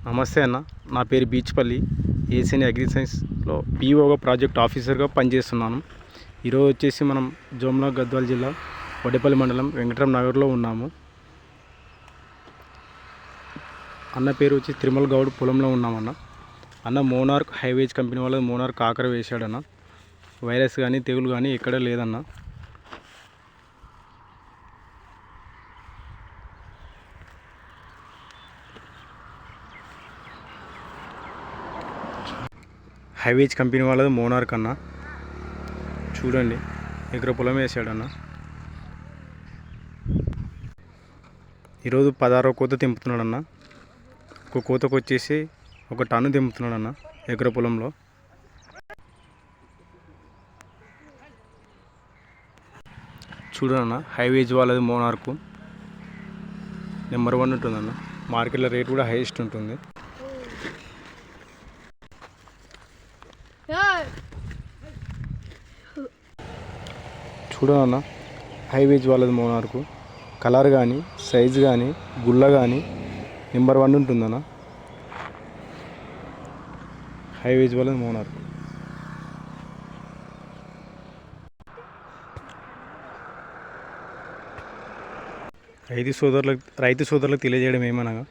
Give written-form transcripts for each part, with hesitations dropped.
నమస్తే అన్న, నా పేరు బీచ్పల్లి. ఏసీఎన్ అగ్రి సైన్స్లో పీఓగా ప్రాజెక్ట్ ఆఫీసర్గా పనిచేస్తున్నాను. ఈరోజు వచ్చేసి మనం జోమ్లా గద్వాల జిల్లా వడ్డేపల్లి మండలం వెంకటరామ్ నగర్లో ఉన్నాము. అన్న పేరు వచ్చి తిరుమల గౌడ్. పొలంలో ఉన్నామన్న. అన్న మోనార్క్ హైవేజ్ కంపెనీ వాళ్ళ మోనార్క్ కాకర వేశాడన్న. వైరస్ కానీ తెగులు కానీ ఎక్కడ లేదన్న. హైవేజ్ కంపెనీ వాళ్ళది మోనార్క్ అన్న. చూడండి, ఎకర పొలం వేసాడన్న. ఈరోజు 16వ కోత తెంపుతున్నాడన్న. ఒక కోతకు వచ్చేసి 1 టన్ను తెంపుతున్నాడన్న ఎకర పొలంలో. చూడన్న, హైవేజ్ వాళ్ళది మోనార్కు నెంబర్ 1 ఉంటుందన్న. మార్కెట్లో రేట్ కూడా హైయెస్ట్ ఉంటుంది. చూడన్న, హైవేజ్ వాళ్ళది మోనార్కు. కలర్ కానీ సైజు కానీ గుల్ల కానీ నెంబర్ 1 ఉంటుందన్న. హైవేజ్ వాళ్ళది మోనార్కు. రైతు సోదరులకు తెలియజేయడం ఏమనగా,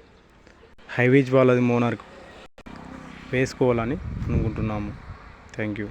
హైవేజ్ వాళ్ళది మోనార్కు వేసుకోవాలని అనుకుంటున్నాము. Thank you.